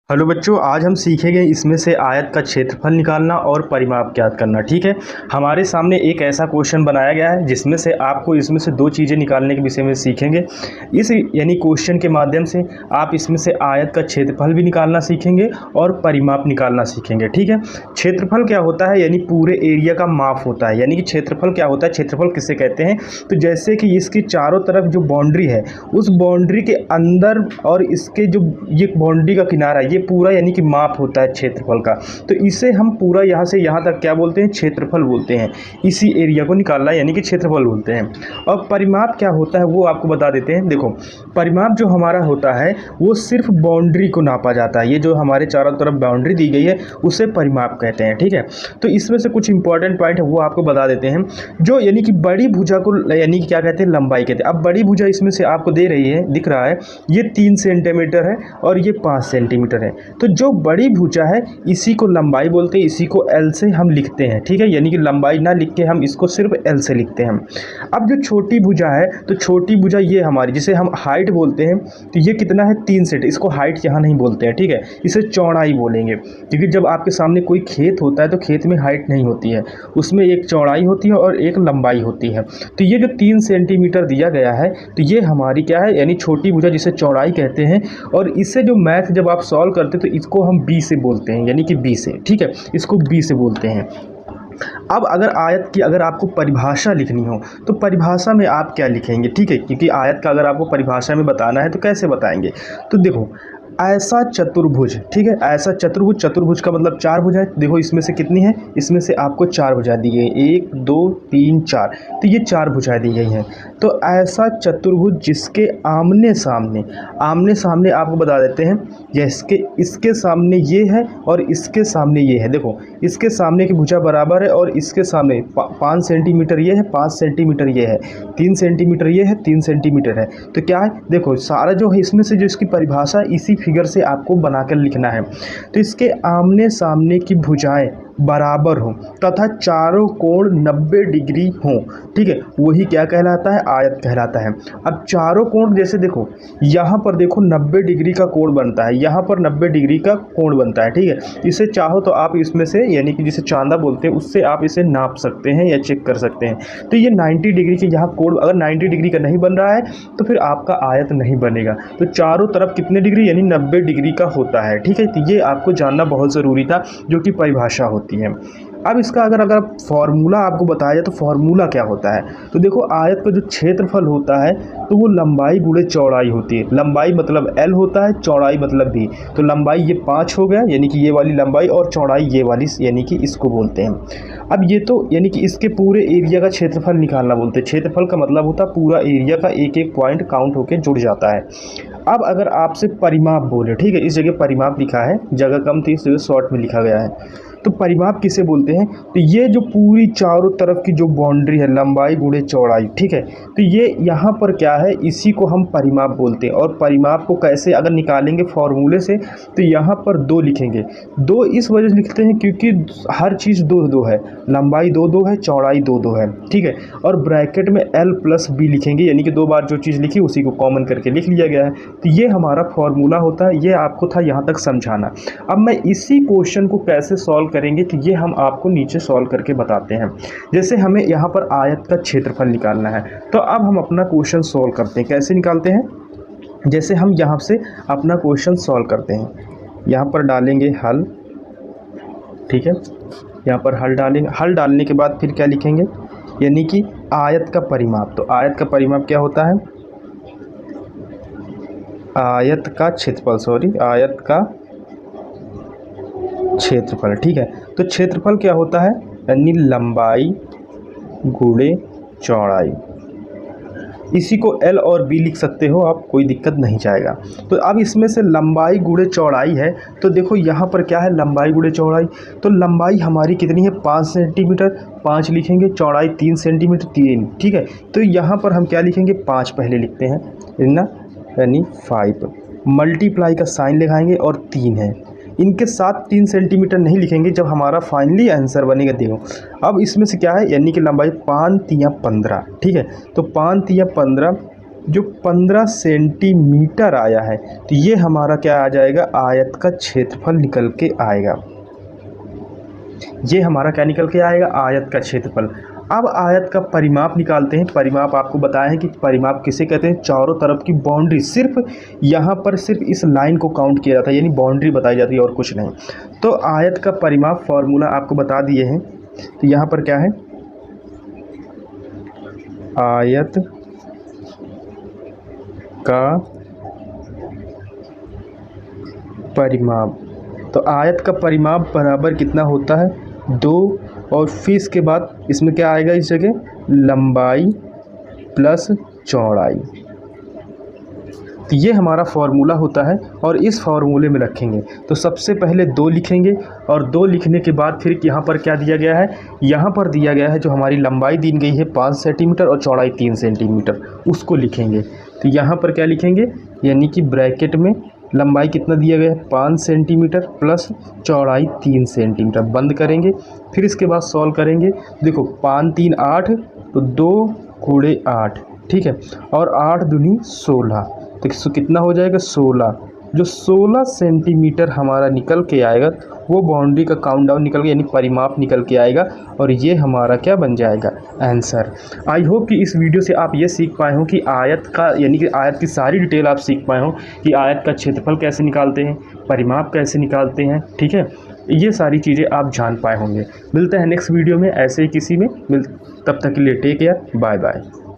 Hello बच्चों, आज हम सीखेंगे इसमें से आयत का क्षेत्रफल निकालना और परिमाप ज्ञात करना। ठीक है, हमारे सामने एक ऐसा क्वेश्चन बनाया गया है जिसमें से आपको इसमें से दो चीज़ें निकालने के विषय में सीखेंगे। इस यानी क्वेश्चन के माध्यम से आप इसमें से आयत का क्षेत्रफल भी निकालना सीखेंगे और परिमाप निकालना सीखेंगे। ठीक है, क्षेत्रफल क्या होता है? यानी पूरे एरिया का माप होता है। यानी कि क्षेत्रफल क्या होता है, क्षेत्रफल किसे कहते हैं? तो जैसे कि इसकी चारों तरफ जो बाउंड्री है, उस बाउंड्री के अंदर और इसके जो ये बाउंड्री का किनारा है, ये पूरा यानी कि माप होता है क्षेत्रफल का। तो इसे हम पूरा यहाँ से यहाँ तक क्या बोलते हैं? क्षेत्रफल बोलते हैं। इसी एरिया को निकालना यानी कि क्षेत्रफल बोलते हैं। और परिमाप क्या होता है वो आपको बता देते हैं। देखो, परिमाप जो हमारा होता है वो सिर्फ बाउंड्री को नापा जाता है। ये जो हमारे चारों तरफ बाउंड्री दी गई है उसे परिमाप कहते हैं। ठीक है, तो इसमें से कुछ इंपॉर्टेंट पॉइंट है वो आपको बता देते हैं। जो यानी कि बड़ी भुजा को यानी कि क्या कहते हैं? लंबाई कहते हैं। अब बड़ी भुजा इसमें से आपको दे रही है, दिख रहा है, ये 3 सेंटीमीटर है और ये 5 सेंटीमीटर है। तो जो बड़ी भुजा है इसी को लंबाई बोलते हैं, इसी को एल से हम लिखते हैं। ठीक है, यानी कि लंबाई ना लिख के हम इसको सिर्फ एल से लिखते हैं। अब जो छोटी भुजा है, तो छोटी भुजा ये हमारी जिसे हम हाइट बोलते हैं, तो ये कितना है? 3 सेंट। इसको हाइट यहाँ नहीं बोलते हैं। ठीक है, इसे चौड़ाई बोलेंगे, क्योंकि जब आपके सामने कोई खेत होता है तो खेत में हाइट नहीं होती है, उसमें एक चौड़ाई होती है और एक लंबाई होती है। तो ये जो 3 सेंटीमीटर दिया गया है, तो ये हमारी क्या है? यानी छोटी भुजा जिसे चौड़ाई कहते हैं। और इससे जो मैथ जब आप सॉल्व करते तो इसको हम बी से बोलते हैं, यानी कि बी से। ठीक है, इसको बी से बोलते हैं। अब अगर आयत की अगर आपको परिभाषा लिखनी हो तो परिभाषा में आप क्या लिखेंगे? ठीक है, क्योंकि आयत का अगर आपको परिभाषा में बताना है तो कैसे बताएंगे? तो देखो, ऐसा चतुर्भुज। ठीक है, ऐसा चतुर्भुज, चतुर्भुज का मतलब 4 भुजाएं। देखो इसमें से कितनी है? इसमें से आपको 4 भुजाएं दी गई, 1 2 3 4। तो ये 4 भुजाएं दी गई हैं। तो ऐसा चतुर्भुज जिसके आमने सामने, आमने सामने आपको बता देते हैं, जैसे इसके सामने ये है और इसके सामने ये है। देखो, इसके सामने की भुजा बराबर है और इसके सामने 5 सेंटीमीटर ये है, 5 सेंटीमीटर ये है, 3 सेंटीमीटर ये है, 3 सेंटीमीटर है। तो क्या है? देखो, सारा जो है इसमें से जो इसकी परिभाषा इसी फिगर से आपको बनाकर लिखना है। तो इसके आमने सामने की भुजाएं बराबर हो तथा चारों कोण 90 डिग्री हो। ठीक है, वही क्या कहलाता है? आयत कहलाता है। अब चारों कोण जैसे देखो, यहाँ पर देखो 90 डिग्री का कोण बनता है, यहाँ पर 90 डिग्री का कोण बनता है। ठीक है, इसे चाहो तो आप इसमें से यानी कि जिसे चांदा बोलते हैं उससे आप इसे नाप सकते हैं या चेक कर सकते हैं। तो ये 90 डिग्री के यहाँ कोण अगर 90 डिग्री का नहीं बन रहा है तो फिर आपका आयत नहीं बनेगा। तो चारों तरफ कितने डिग्री यानी 90 डिग्री का होता है। ठीक है, तो ये आपको जानना बहुत ज़रूरी था, जो कि परिभाषा होती है। अब इसका अगर फॉर्मूला आपको बताया जाए तो फॉर्मूला क्या होता है? तो देखो, आयत का जो क्षेत्रफल होता है तो वो लंबाई गुणे चौड़ाई होती है। लंबाई मतलब L होता है, चौड़ाई मतलब भी। तो लंबाई ये 5 हो गया, यानी कि ये वाली लंबाई, और चौड़ाई ये वाली, यानी कि इसको बोलते हैं। अब ये तो यानी कि इसके पूरे एरिया का क्षेत्रफल निकालना बोलते हैं। क्षेत्रफल का मतलब होता है पूरा एरिया का एक एक पॉइंट काउंट होकर जुड़ जाता है। अब अगर आपसे परिमाप बोले, ठीक है, इस जगह परिमाप लिखा है, जगह कम थी इस जगह शॉर्ट में लिखा गया है। तो परिमाप किसे बोलते हैं? तो ये जो पूरी चारों तरफ की जो बाउंड्री है, लंबाई गुणे चौड़ाई। ठीक है, तो ये यहाँ पर क्या है? इसी को हम परिमाप बोलते हैं। और परिमाप को कैसे अगर निकालेंगे फॉर्मूले से, तो यहाँ पर 2 लिखेंगे। 2 इस वजह से लिखते हैं क्योंकि हर चीज़ 2 है, लंबाई 2 है, चौड़ाई 2 है। ठीक है, और ब्रैकेट में L + B लिखेंगे, यानी कि 2 बार जो चीज़ लिखी उसी को कॉमन करके लिख लिया गया है। तो ये हमारा फॉर्मूला होता है। ये आपको था यहाँ तक समझाना। अब मैं इसी क्वेश्चन को कैसे सॉल्व करेंगे तो ये हम आपको नीचे सॉल्व करके बताते हैं। जैसे हमें यहाँ पर आयत का क्षेत्रफल निकालना है, तो अब हम अपना क्वेश्चन सॉल्व करते हैं। कैसे निकालते हैं? जैसे हम यहाँ से अपना क्वेश्चन सॉल्व करते हैं, यहाँ पर डालेंगे हल। ठीक है, यहाँ पर हल डालेंगे। हल डालने के बाद फिर क्या लिखेंगे? यानी कि आयत का परिमाप। तो आयत का परिमाप क्या होता है? आयत का क्षेत्रफल, आयत का क्षेत्रफल। ठीक है, तो क्षेत्रफल क्या होता है? यानी लंबाई गुणे चौड़ाई। इसी को L और B लिख सकते हो आप, कोई दिक्कत नहीं जाएगा। तो अब इसमें से लंबाई गुणे चौड़ाई है, तो देखो यहाँ पर क्या है? लंबाई गुणे चौड़ाई। तो लंबाई हमारी कितनी है? 5 सेंटीमीटर, 5 लिखेंगे। चौड़ाई 3 सेंटीमीटर, 3। ठीक है, तो यहाँ पर हम क्या लिखेंगे? 5 पहले लिखते हैं ना, यानी 5 मल्टीप्लाई का साइन लगाएंगे और 3 है। इनके साथ 3 सेंटीमीटर नहीं लिखेंगे जब हमारा फाइनली आंसर बनेगा। देखो, अब इसमें से क्या है? यानी कि लंबाई 5 × 3 = 15। ठीक है, तो 5 × 3 = 15, जो 15 सेंटीमीटर आया है, तो ये हमारा क्या आ जाएगा, आयत का क्षेत्रफल निकल के आएगा। ये हमारा क्या निकल के आएगा, आयत का क्षेत्रफल। अब आयत का परिमाप निकालते हैं। परिमाप आपको बताया है कि परिमाप किसे कहते हैं, चारों तरफ की बाउंड्री, सिर्फ यहाँ पर सिर्फ इस लाइन को काउंट किया जाता है, यानी बाउंड्री बताई जाती है और कुछ नहीं। तो आयत का परिमाप फॉर्मूला आपको बता दिए हैं। तो यहाँ पर क्या है, आयत का परिमाप। तो आयत का परिमाप बराबर कितना होता है, 2, और फिर इसके बाद इसमें क्या आएगा, इस जगह लंबाई प्लस चौड़ाई। तो ये हमारा फॉर्मूला होता है और इस फॉर्मूले में रखेंगे। तो सबसे पहले 2 लिखेंगे और 2 लिखने के बाद फिर यहाँ पर क्या दिया गया है, यहाँ पर दिया गया है जो हमारी लंबाई दी गई है 5 सेंटीमीटर और चौड़ाई 3 सेंटीमीटर, उसको लिखेंगे। तो यहाँ पर क्या लिखेंगे, यानी कि ब्रैकेट में लंबाई कितना दिया गया है 5 सेंटीमीटर प्लस चौड़ाई 3 सेंटीमीटर, बंद करेंगे। फिर इसके बाद सॉल्व करेंगे। देखो 5 3 8, तो 2 गुणे 8, ठीक है, और 8 दूनी 16, तो कितना हो जाएगा 16। जो 16 सेंटीमीटर हमारा निकल के आएगा वो बाउंड्री का काउंटडाउन निकल के, यानी परिमाप निकल के आएगा, और ये हमारा क्या बन जाएगा, आंसर। आई होप कि इस वीडियो से आप ये सीख पाए हो कि आयत का, यानी कि आयत की सारी डिटेल आप सीख पाए हो कि आयत का क्षेत्रफल कैसे निकालते हैं, परिमाप कैसे निकालते हैं, ठीक है। ये सारी चीज़ें आप जान पाए होंगे। मिलते हैं नेक्स्ट वीडियो में ऐसे ही किसी में, तब तक के लिए टेक केयर, बाय बाय।